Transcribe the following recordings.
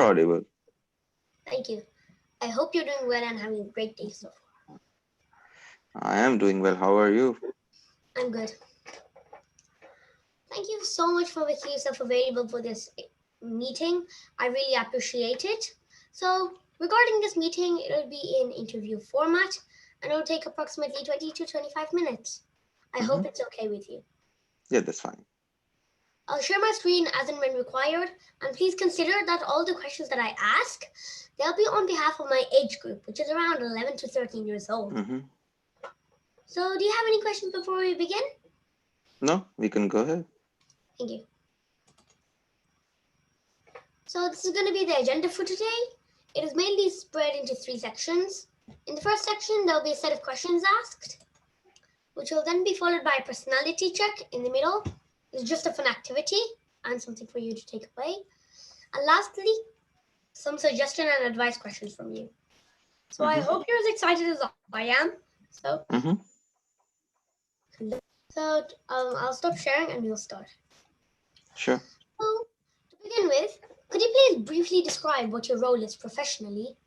audible. Thank you. I hope you're doing well and having a great day so far. I am doing well. How are you? I'm good. Thank you so much for making yourself available for this meeting. I really appreciate it. So, regarding this meeting, it'll be in interview format and it'll take approximately 20 to 25 minutes. I Hmm. hope it's okay with you. Yeah, that's fine. I'll share my screen as and when required, and please consider that all the questions that I ask, they'll be on behalf of my age group, which is around 11 to 13 years old. Hmm. So, do you have any questions before we begin? No, we can go ahead. Thank you. So, this is going to be the agenda for today. It is mainly spread into three sections. In the first section, there will be a set of questions asked, which will then be followed by a personality check in the middle. It's just a fun activity and something for you to take away. And lastly, some suggestion and advice questions from you. So I Hmm. hope you're as excited as I am. So, Hmm. I'll stop sharing and we'll start. Sure. So, to begin with, could you please briefly describe what your role is professionally?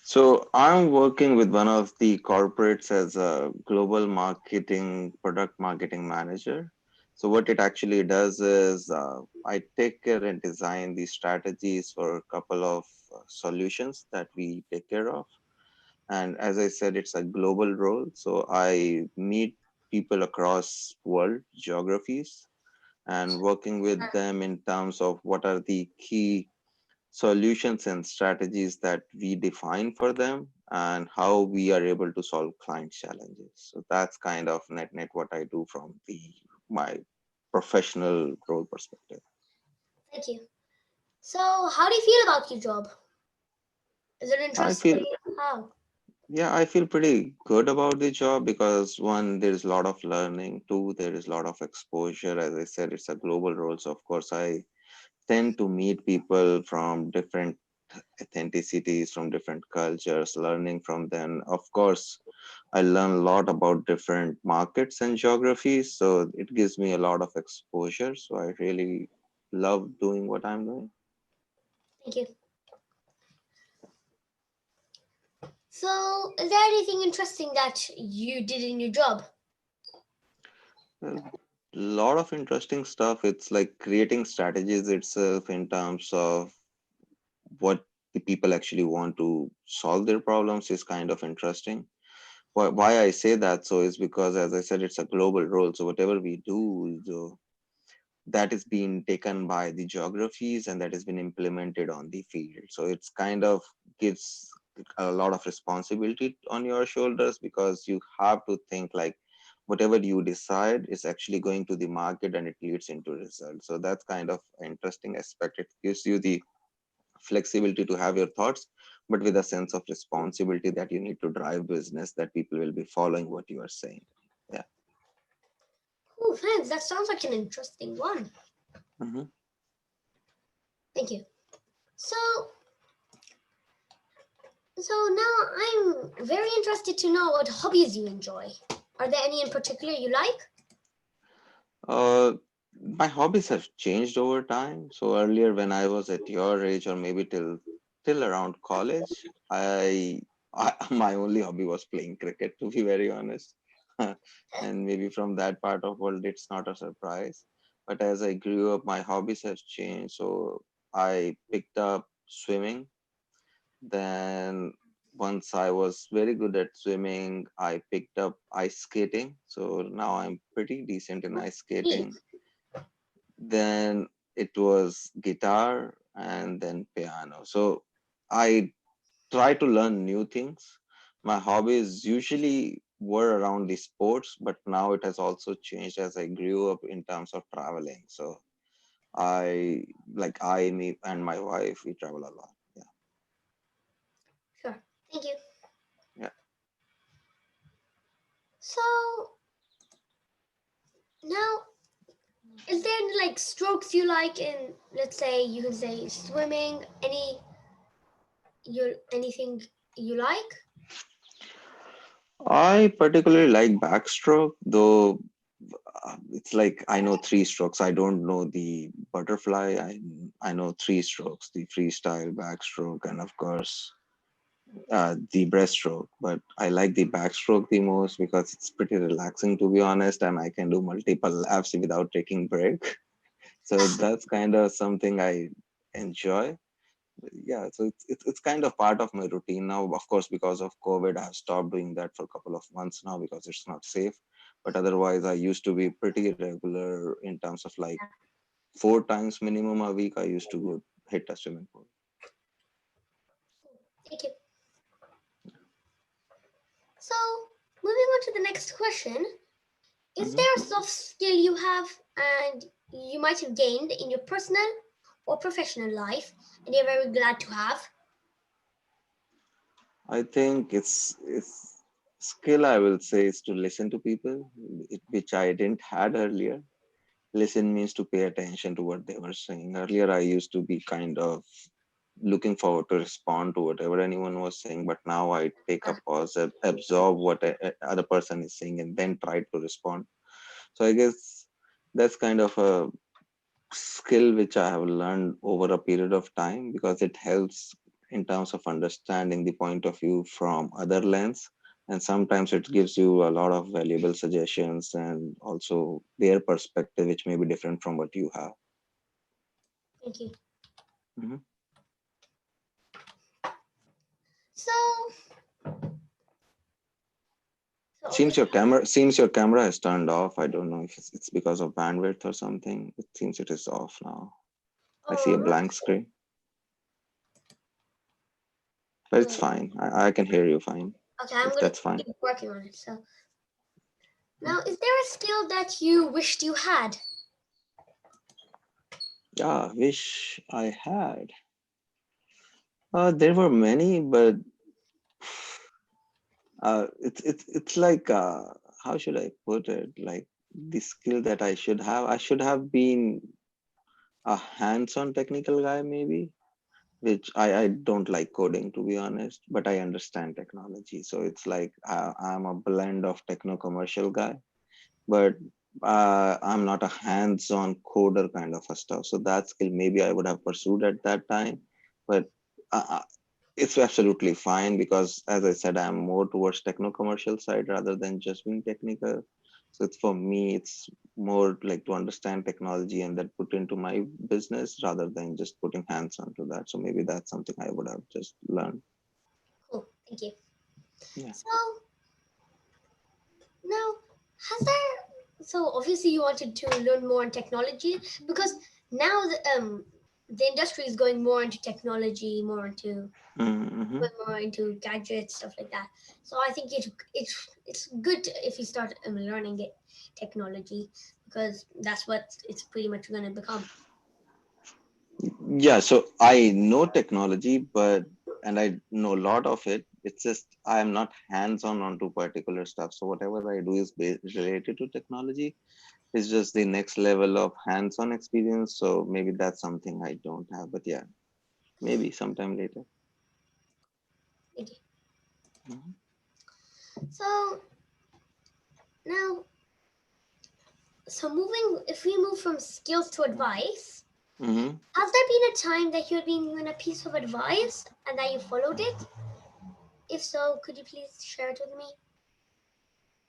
So I'm working with one of the corporates as a global marketing, product marketing manager. So what it actually does is I take care and design the strategies for a couple of solutions that we take care of. And as I said, it's a global role. So I meet people across world geographies and working with them in terms of what are the key solutions and strategies that we define for them and how we are able to solve client challenges. So that's kind of net what I do from the my professional role perspective. Thank you. So, how do you feel about your job? Is it I feel interesting? How? Yeah, I feel pretty good about the job because one, there is a lot of learning. Two, there is a lot of exposure. As I said, it's a global role. So of course I tend to meet people from different ethnicities, from different cultures, learning from them. Of course, I learn a lot about different markets and geographies. So it gives me a lot of exposure. So I really love doing what I'm doing. Thank you. So, is there anything interesting that you did in your job? A lot of interesting stuff. It's like creating strategies itself in terms of what the people actually want to solve their problems is kind of interesting. Why I say that so is because, as I said, it's a global role. So whatever we do, that is being taken by the geographies and that has been implemented on the field. So it's kind of gives a lot of responsibility on your shoulders because you have to think like whatever you decide is actually going to the market and it leads into results. So that's kind of an interesting aspect. It gives you the flexibility to have your thoughts, but with a sense of responsibility that you need to drive business, that people will be following what you are saying. Yeah. Oh, thanks. That sounds like an interesting one. Hmm. Thank you. So, now I'm very interested to know what hobbies you enjoy. Are there any in particular you like? Uh, my hobbies have changed over time. So earlier, when I was at your age, or maybe till around college, I my only hobby was playing cricket, to be very honest. And maybe from that part of world, it's not a surprise. But as I grew up, my hobbies have changed. So I picked up swimming. Then once I was very good at swimming, I picked up ice skating. So now I'm pretty decent in ice Neat. skating. Then it was guitar and then piano. So I try to learn new things. My hobbies usually were around the sports, but now it has also changed as I grew up in terms of traveling. So me and my wife, we travel a lot. Yeah. Sure. Thank you. Yeah. So, now, is there any like strokes you like in, let's say, you can say swimming, anything you like? I particularly like backstroke, though it's like I know three strokes. I don't know the butterfly. I know three strokes: the freestyle, backstroke, and of course the breaststroke. But I like the backstroke the most because it's pretty relaxing, to be honest, and I can do multiple laps without taking break. So that's kind of something I enjoy. Yeah, so it's kind of part of my routine now. Of course, because of COVID, I've stopped doing that for a couple of months now because it's not safe. But otherwise, I used to be pretty regular in terms of like 4 times minimum a week. I used to go hit a swimming pool. Thank you. So, moving on to the next question. Is Hmm. there a soft skill you have and you might have gained in your personal or professional life and you're very glad to have? I think it's skill I will say is to listen to people, which I didn't had earlier. Listen means to pay attention to what they were saying. Earlier, I used to be kind of looking forward to respond to whatever anyone was saying, but now I take a pause, absorb what other person is saying, and then try to respond. So I guess that's kind of a skill which I have learned over a period of time because it helps in terms of understanding the point of view from other lens. And sometimes it gives you a lot of valuable suggestions and also their perspective, which may be different from what you have. Thank you. Mhm. So, so Seems obviously, your camera is turned off. I don't know if it's because of bandwidth or something. It seems it is off now. I see a not blank screen, but it's uh, fine. I can hear you fine. okay. I'm If gonna that's fine. keep working on it. So now, is there a skill that you wished you had? Yeah, wish I had. There were many, but it's like how should I put it? Like the skill that I should have. I should have been a hands-on technical guy, maybe. Which I don't like coding, to be honest, but I understand technology. So it's like I'm a blend of techno commercial guy, but I'm not a hands-on coder kind of a stuff. So that skill maybe I would have pursued at that time, but uh, it's absolutely fine because, as I said, I'm more towards techno commercial side rather than just being technical. So it's for me, it's more like to understand technology and then put into my business rather than just putting hands onto that. So maybe that's something I would have just learned. Cool. Thank you. Yeah. So now, has there? So obviously, you wanted to learn more on technology because now the industry is going more into technology, more into Mm-hmm. going more into gadgets, stuff like that. So I think it's good if you start learning it technology because that's what it's pretty much going to become. Yeah, so I know technology, but and I know a lot of it. It's just I am not hands-on onto particular stuff. So whatever I do is related to technology. It's just the next level of hands-on experience. So maybe that's something I don't have. But yeah, maybe sometime later. Okay. Mhm. So now, so moving, if we move from skills to advice, Mhm. has there been a time that you had been given a piece of advice and that you followed it? If so, could you please share it with me?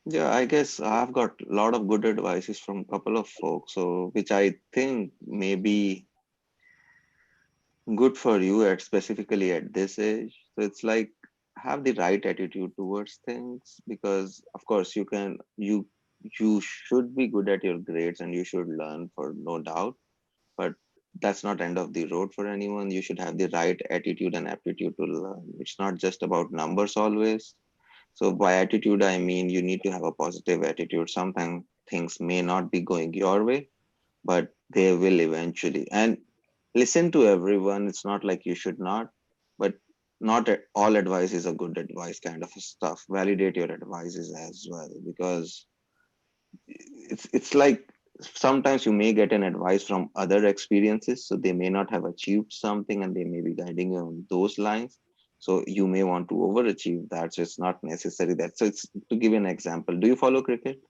Yeah, I guess I've got a lot of good advices from a couple of folks, so which I think may be good for you at specifically at this age. So it's like have the right attitude towards things because of course you should be good at your grades and you should learn for no doubt, but that's not end of the road for anyone. You should have the right attitude and aptitude to learn. It's not just about numbers always. So by attitude I mean you need to have a positive attitude. Sometimes things may not be going your way, but they will eventually. And listen to everyone. It's not like you should not, but not all advice is a good advice kind of stuff. Validate your advices as well because it's like sometimes you may get an advice from other experiences, so they may not have achieved something and they may be guiding you on those lines. So you may want to overachieve that. So it's not necessary that. So it's to give you an example. Do you follow cricket?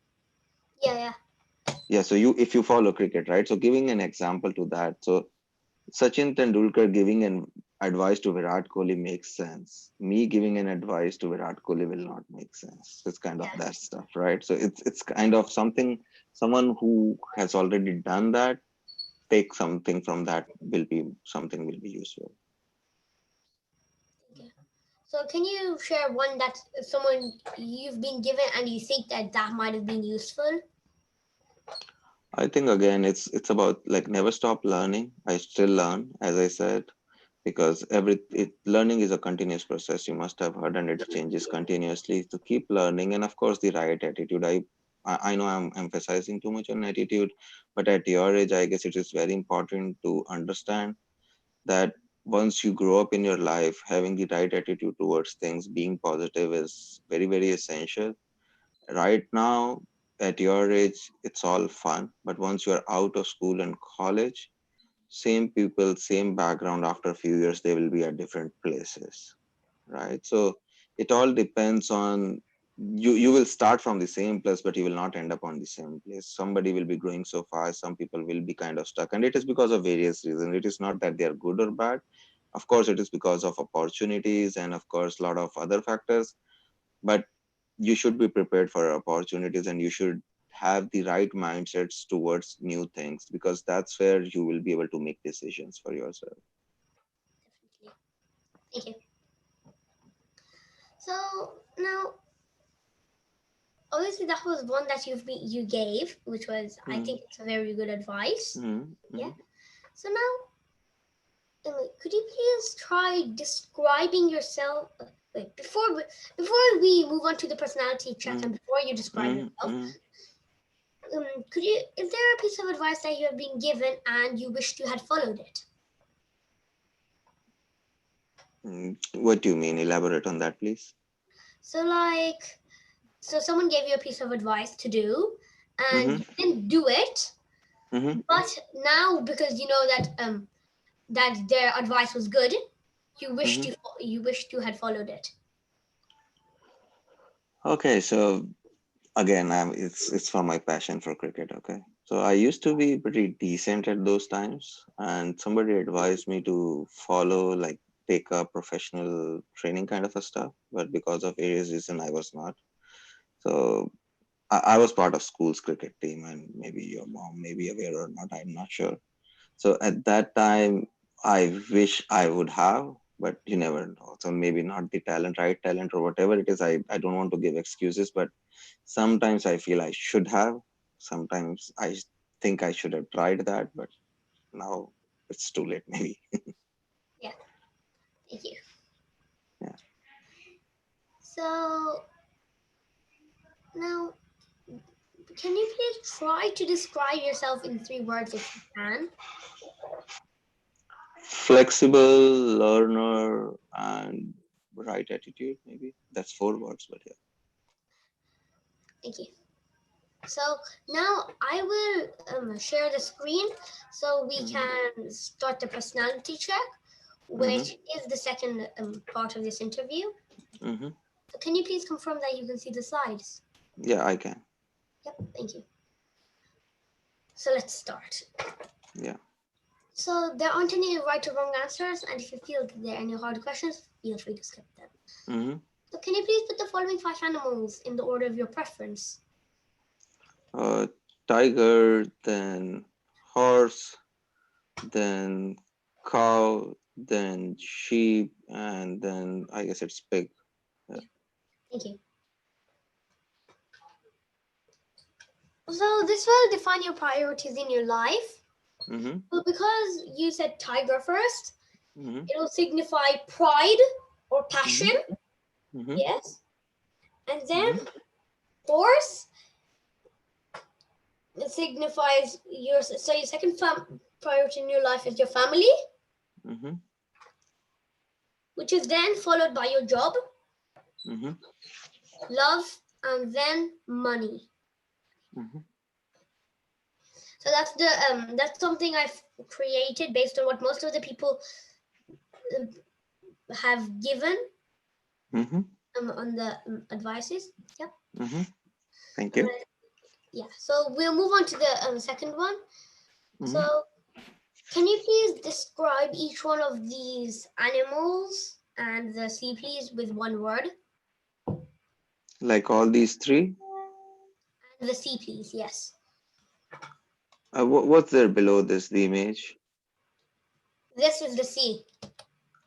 Yeah, yeah. Yeah, so you if you follow cricket, right? So giving an example to that, so Sachin Tendulkar giving an advice to Virat Kohli makes sense. Me giving an advice to Virat Kohli will not make sense. It's kind of Yeah. that stuff, right? So it's kind of something someone who has already done that, take something from that will be something will be useful. Okay. So can you share one that someone you've been given and you think that that might have been useful? I think again it's about like never stop learning. I still learn, as I said, because learning is a continuous process. You must have heard, and it changes continuously. To keep learning, and of course the right attitude. I know I'm emphasizing too much on attitude, but at your age, I guess it is very important to understand that once you grow up in your life, having the right attitude towards things, being positive is very, very essential. Right now, at your age, it's all fun, but once you're out of school and college, same people, same background, after a few years, they will be at different places, right? So it all depends on you will start from the same place, but you will not end up on the same place. Somebody will be growing so fast, some people will be kind of stuck, and it is because of various reasons. It is not that they are good or bad. Of course, it is because of opportunities and of course a lot of other factors, but you should be prepared for opportunities and you should have the right mindsets towards new things, because that's where you will be able to make decisions for yourself. Definitely. Thank you. So now, obviously, that was one that you gave, which was I Mm-hmm. think it's a very good advice. Yeah. Mm-hmm. So now, could you please try describing yourself? Wait, before we move on to the personality check and before you describe yourself, Mm-hmm. could you? Is there a piece of advice that you have been given and you wished you had followed it? What do you mean? Elaborate on that, please. So like, so someone gave you a piece of advice to do, and Mm-hmm. you didn't do it, Mm-hmm. but now because you know that their advice was good, Mm-hmm. you wished you had followed it. Okay, so again, it's for my passion for cricket. Okay, so I used to be pretty decent at those times, and somebody advised me to follow like take a professional training kind of a stuff, but because of various reason, I was not. So I was part of school's cricket team, and maybe your mom may be aware or not. I'm not sure. So at that time, I wish I would have, but you never know. So maybe not the talent, right talent, or whatever it is. I don't want to give excuses, but sometimes I feel I should have. Sometimes I think I should have tried that, but now it's too late, maybe. Yeah, thank you. Yeah. So now, can you please try to describe yourself in 3 words if you can? Flexible, learner, and right attitude, maybe. That's 4 words, but yeah. Thank you. So now I will share the screen so we Mm-hmm. can start the personality check, Mm-hmm. which is the second part of this interview. Mm-hmm. So can you please confirm that you can see the slides? Yeah, I can. Yep, thank you. So let's start. Yeah. So there aren't any right or wrong answers, and if you feel that there are any hard questions, feel free to skip them. Mm-hmm. So can you please put the following 5 animals in the order of your preference? Uh, Tiger, then horse, then cow, then sheep, and then I guess it's pig. Yeah. Yeah, thank you. So this will define your priorities in your life. Mm-hmm. Well, because you said tiger first, Mm-hmm. it will signify pride or Mm-hmm. passion. Mm-hmm. Yes. And then Mm-hmm. horse, it signifies your second priority in your life is your family, Mm-hmm. which is then followed by your job, Mm-hmm. love, and then money. Mm-hmm. So that's something I've created based on what most of the people have given Mm-hmm. on the advices. Yep. Mm-hmm. Thank Uh, you. Yeah, so we'll move on to the second one. Hmm. So, can you please describe each one of these animals and the sea please with one word? Like all these three. And the sea please, yes. What's there below this, the image? This is the sea.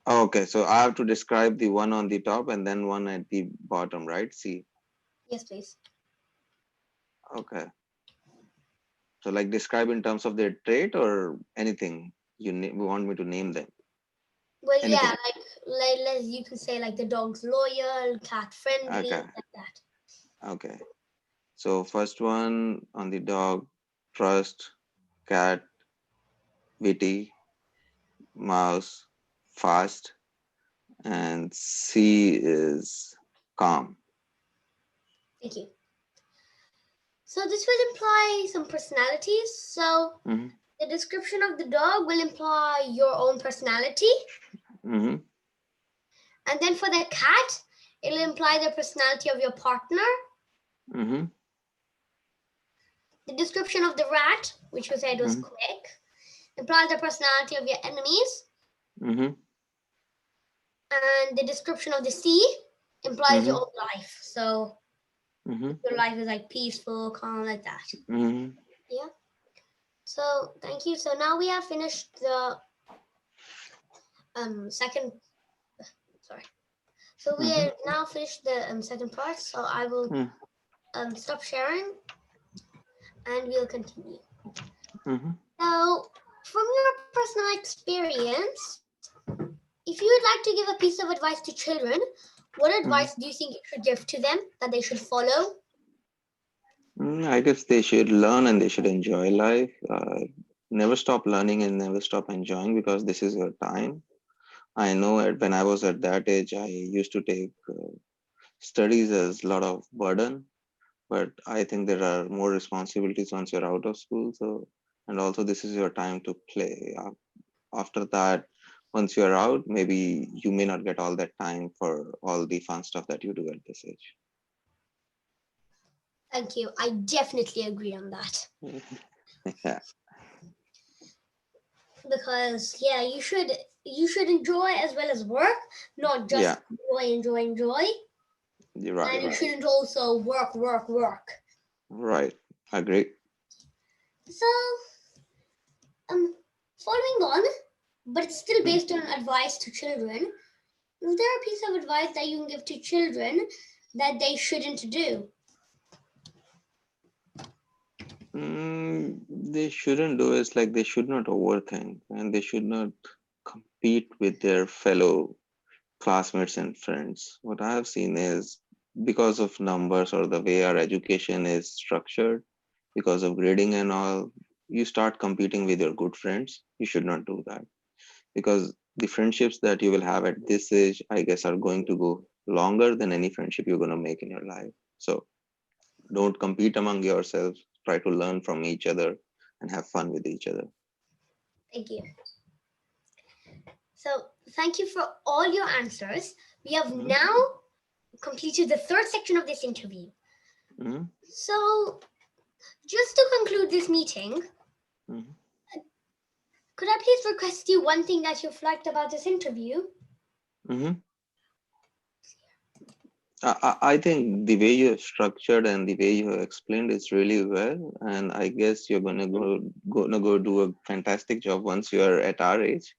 Oh, okay, so I have to describe the one on the top and then one at the bottom, right? See. Yes, please. Okay. So like describe in terms of their trait or anything want me to name them? Well, yeah, Anything. you can say like the dog's loyal, cat friendly, Okay. like that. Okay. So first one on the dog, trust, cat, witty, mouse, fast, and C is calm. Thank you. So this will imply some personalities. So Mm-hmm. the description of the dog will imply your own personality. Mm-hmm. And then for the cat, it'll imply the personality of your partner. Mm-hmm. The description of the rat, which you said was Mm-hmm. quick, implies the personality of your enemies. Mm-hmm. And the description of the sea implies your Mm-hmm. own life. So Mm-hmm. your life is like peaceful, calm, like that. Mm-hmm. Yeah. So thank you. So now we have finished the second. Sorry. So we Mm-hmm. have now finished the second part. So I will stop sharing and we'll continue. Mm-hmm. Now, from your personal experience, if you would like to give a piece of advice to children, what advice Mm-hmm. do you think you should give to them that they should follow? I guess they should learn and they should enjoy life. Never stop learning and never stop enjoying because this is your time. I know when I was at that age, I used to take studies as a lot of burden, but I think there are more responsibilities once you're out of school. So, and also this is your time to play. After that, once you're out, maybe you may not get all that time for all the fun stuff that you do at this age. Thank you. I definitely agree on that. Yeah, Because yeah, you should enjoy as well as work, not yeah, just enjoy, you're and right, you shouldn't also work. right. Agree. So, um, following on, but it's still based on advice to children. Is there a piece of advice that you can give to children that they shouldn't do? They shouldn't do is like they should not overthink and they should not compete with their fellow classmates and friends. What I have seen is because of numbers or the way our education is structured, because of grading and all, you start competing with your good friends. You should not do that because the friendships that you will have at this age, I guess, are going to go longer than any friendship you're going to make in your life. So don't compete among yourselves. Try to learn from each other and have fun with each other. Thank you. So, thank you for all your answers. We have Mhm, now completed the third section of this interview. mhm, So, just to conclude this meeting, mhm, could I please request you one thing that you've liked about this interview? mhm. I think the way you have structured and the way you have explained is really well, and I guess you're gonna go do a fantastic job once you are at our age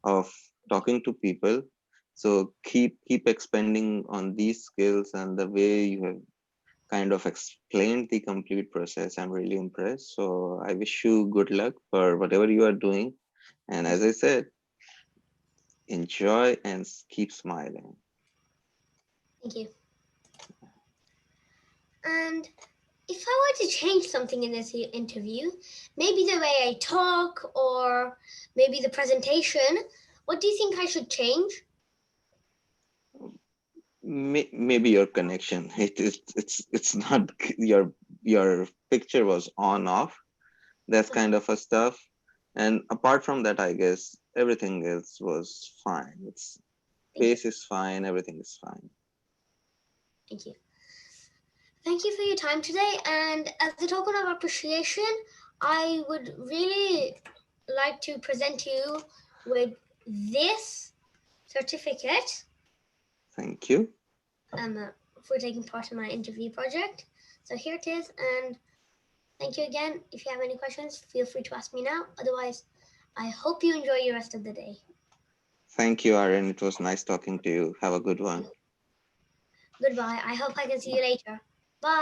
of talking to people. So keep expanding on these skills and the way you have kind of explained the complete process. I'm really impressed. So I wish you good luck for whatever you are doing. And as I said, enjoy and keep smiling. Thank you. And if I were to change something in this interview, maybe the way I talk or maybe the presentation, what do you think I should change? Maybe your connection. It's not your picture was on off. That's kind of a stuff. And apart from that, I guess everything else was fine. It's Thank you. pace is fine. Everything is fine. Thank you. Thank you for your time today. And as a token of appreciation, I would really like to present you with this certificate Thank you. for taking part in my interview project. So here it is. And thank you again. If you have any questions, feel free to ask me now. Otherwise, I hope you enjoy your rest of the day. Thank you, Aaron. It was nice talking to you. Have a good one. Goodbye. I hope I can see you later. Bye.